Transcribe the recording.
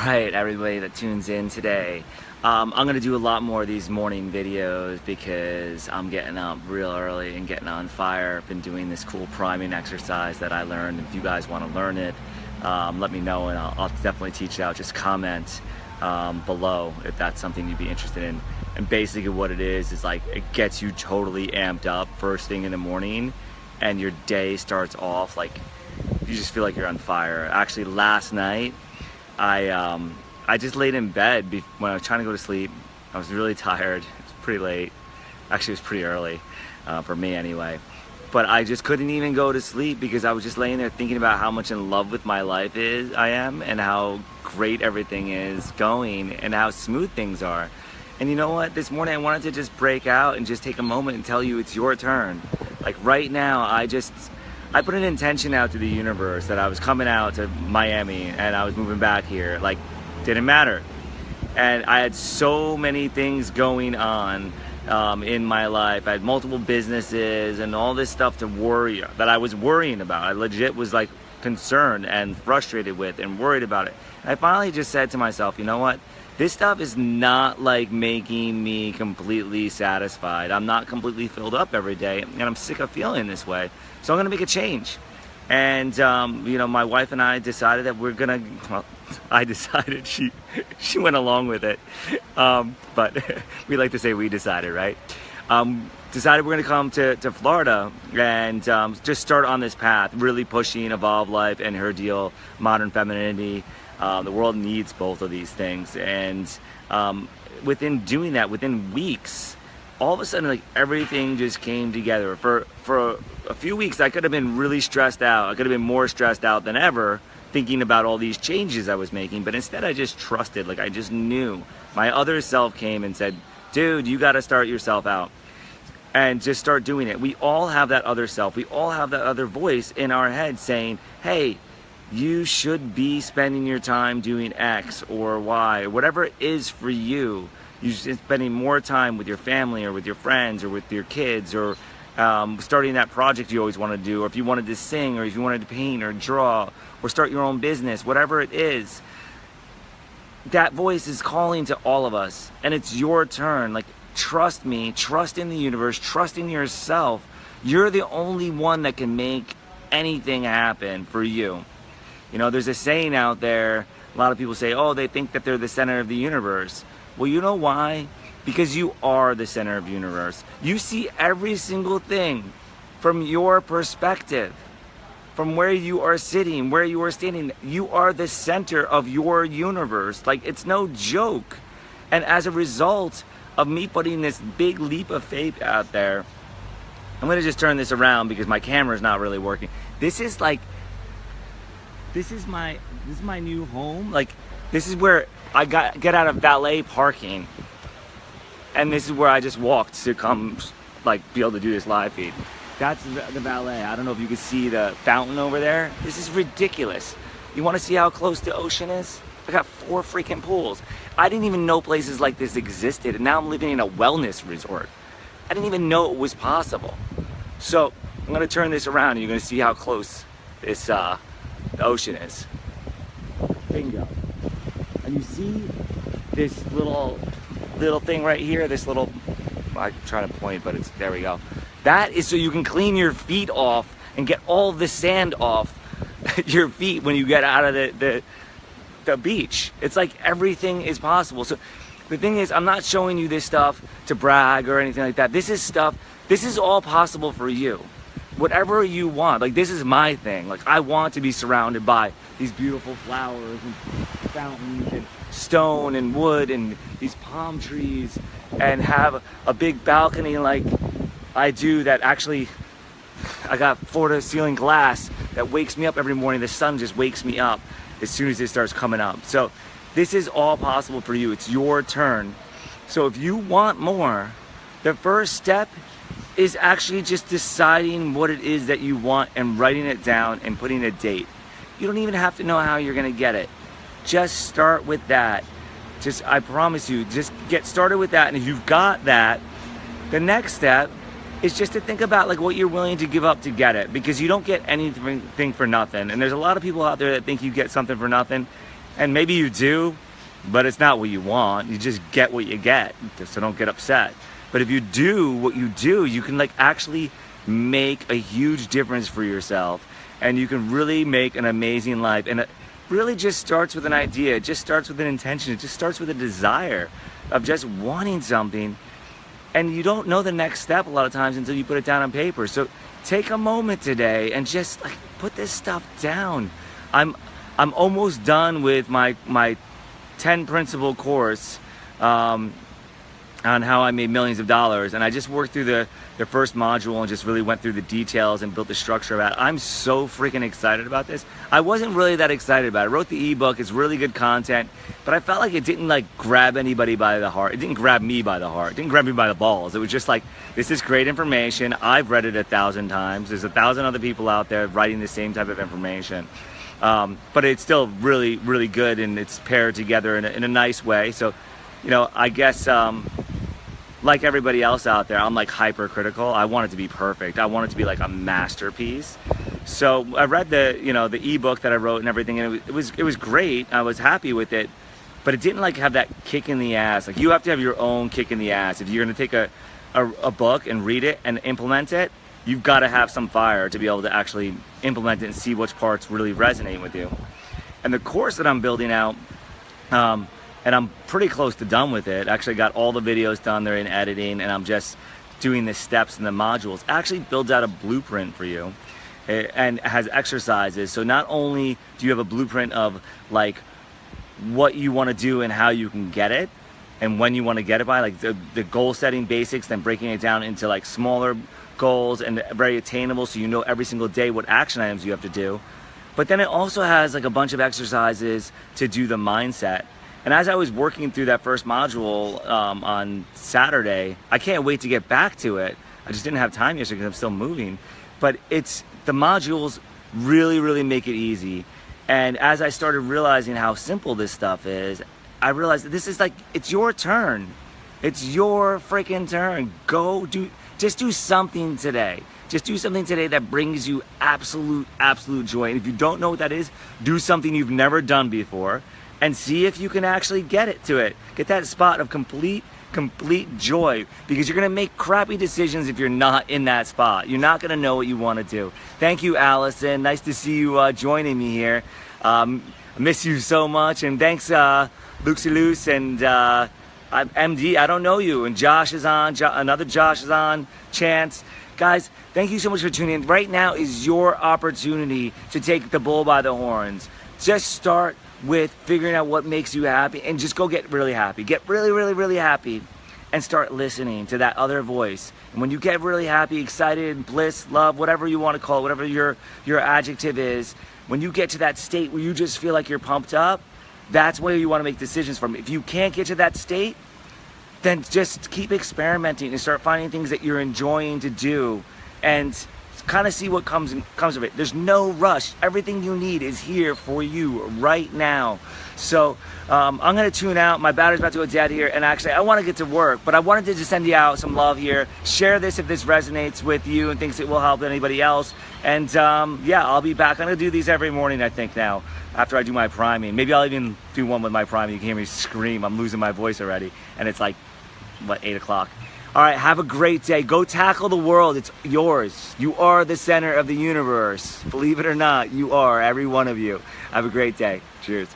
right, everybody that tunes in today. I'm gonna do a lot more of these morning videos because I'm getting up real early and getting on fire. I've been doing this cool priming exercise that I learned. If you guys want to learn it, let me know and I'll definitely teach it out. Just comment below if that's something you'd be interested in. And basically what it is like it gets you totally amped up first thing in the morning, and your day starts off like you just feel like you're on fire. Actually, last night I just laid in bed when I was trying to go to sleep. I was really tired. It was pretty late. Actually, it was pretty early for me anyway. But I just couldn't even go to sleep because I was just laying there thinking about how much in love with my life I am, and how great everything is going and how smooth things are. And you know what? This morning I wanted to just break out and just take a moment and tell you it's your turn. Like right now, I put an intention out to the universe that I was coming out to Miami and I was moving back here. Like, didn't matter. And I had so many things going on in my life. I had multiple businesses and all this stuff that I was worrying about. I legit was like concerned and frustrated with and worried about it. And I finally just said to myself, you know what? This stuff is not like making me completely satisfied. I'm not completely filled up every day, and I'm sick of feeling this way. So I'm gonna make a change. And my wife and I decided that we're gonna, well, I decided, she went along with it. But we like to say we decided, right? Decided we're gonna come to Florida and just start on this path, really pushing Evolve Life and Her Deal, Modern Femininity. The world needs both of these things, and within doing that, within weeks, all of a sudden, like everything just came together. For a few weeks, I could have been really stressed out. I could have been more stressed out than ever, thinking about all these changes I was making. But instead, I just trusted. Like I just knew. My other self came and said, "Dude, you got to start yourself out, and just start doing it." We all have that other self. We all have that other voice in our head saying, "Hey, you should be spending your time doing X or Y, or whatever it is for you. You should be spending more time with your family or with your friends or with your kids, or starting that project you always want to do, or if you wanted to sing, or if you wanted to paint or draw or start your own business, whatever it is." That voice is calling to all of us, and it's your turn. Like, trust me, trust in the universe, trust in yourself. You're the only one that can make anything happen for you. You know, there's a saying out there, a lot of people say, oh, they think that they're the center of the universe. Well, you know why? Because you are the center of the universe. You see every single thing from your perspective, from where you are sitting, where you are standing. You are the center of your universe. Like, it's no joke. And as a result of me putting this big leap of faith out there, I'm gonna just turn this around because my camera's not really working. This is my new home. Like, this is where I get out of valet parking, and this is where I just walked to come, like, be able to do this live feed. That's the valet. I don't know if you can see the fountain over there. This is ridiculous. You want to see how close the ocean is? I got 4 freaking pools. I didn't even know places like this existed, and now I'm living in a wellness resort. I didn't even know it was possible. So I'm gonna turn this around, and you're gonna see how close this the ocean is. Bingo. And you see this little thing right here, this little, I'm trying to point, but it's, there we go. That is so you can clean your feet off and get all the sand off your feet when you get out of the beach. It's like everything is possible. So the thing is, I'm not showing you this stuff to brag or anything like that. This is all possible for you. Whatever you want. Like, this is my thing. Like, I want to be surrounded by these beautiful flowers and fountains and stone and wood and these palm trees, and have a big balcony like I do, that actually I got floor to ceiling glass that wakes me up every morning. The sun just wakes me up as soon as it starts coming up. So this is all possible for you. It's your turn. So if you want more, the first step is actually just deciding what it is that you want and writing it down and putting a date. You don't even have to know how you're gonna get it. Just start with that. I promise you, just get started with that. And if you've got that, the next step is just to think about like what you're willing to give up to get it, because you don't get anything for nothing. And there's a lot of people out there that think you get something for nothing. And maybe you do, but it's not what you want. You just get what you get, so don't get upset. But if you do what you do, you can like actually make a huge difference for yourself, and you can really make an amazing life. And it really just starts with an idea. It just starts with an intention. It just starts with a desire of just wanting something. And you don't know the next step a lot of times until you put it down on paper. So take a moment today and just like put this stuff down. I'm almost done with my 10 principle course on how I made millions of dollars, and I just worked through the first module and just really went through the details and built the structure of that. I'm so freaking excited about this. I wasn't really that excited about it. I wrote the ebook. It's really good content, but I felt like it didn't like grab anybody by the heart. It didn't grab me by the heart. It didn't grab me by the balls. It was just like, this is great information. I've read it 1,000 times. There's 1,000 other people out there writing the same type of information. But it's still really, really good, and it's paired together in a nice way. So, you know, I guess like everybody else out there, I'm like hypercritical. I want it to be perfect. I want it to be like a masterpiece. So I read the ebook that I wrote and everything, and it was great. I was happy with it, but it didn't like have that kick in the ass. Like, you have to have your own kick in the ass. If you're gonna take a book and read it and implement it, you've got to have some fire to be able to actually implement it and see which parts really resonate with you. And the course that I'm building out, and I'm pretty close to done with it. Actually got all the videos done, they're in editing, and I'm just doing the steps and the modules. Actually builds out a blueprint for you, and has exercises. So not only do you have a blueprint of like what you want to do and how you can get it, and when you want to get it by, like the goal setting basics, then breaking it down into like smaller goals and very attainable, so you know every single day what action items you have to do. But then it also has like a bunch of exercises to do the mindset. And as I was working through that first module on Saturday, I can't wait to get back to it. I just didn't have time yesterday because I'm still moving. But the modules really, really make it easy. And as I started realizing how simple this stuff is, I realized that this is like, it's your turn. It's your freaking turn. Just do something today. Just do something today that brings you absolute joy. And if you don't know what that is, do something you've never done before, and see if you can actually get that spot of complete joy, because you're gonna make crappy decisions if you're not in that spot. You're not gonna know what you want to do. Thank you, Allison. Nice to see you joining me here. I miss you so much, and thanks, Luxy Luce, and MD. I don't know you, and Josh is on. Another Josh is on. Chance. Guys, thank you so much for tuning in. Right now is your opportunity to take the bull by the horns. Just start with figuring out what makes you happy, and just go get really happy. Get really, really, really happy, and start listening to that other voice. And when you get really happy, excited, bliss, love, whatever you want to call it, whatever your adjective is, when you get to that state where you just feel like you're pumped up, that's where you want to make decisions from. If you can't get to that state, then just keep experimenting and start finding things that you're enjoying to do, and kind of see what comes of it. There's no rush. Everything you need is here for you right now. So I'm gonna tune out. My battery's about to go dead here, and actually I want to get to work, but I wanted to just send you out some love here. Share this if this resonates with you and thinks it will help anybody else. And yeah, I'll be back. I'm gonna do these every morning, I think, now after I do my priming. Maybe I'll even do one with my priming. You can hear me scream. I'm losing my voice already, and it's like, what, 8 o'clock. All right, have a great day. Go tackle the world. It's yours. You are the center of the universe. Believe it or not, you are, every one of you. Have a great day. Cheers.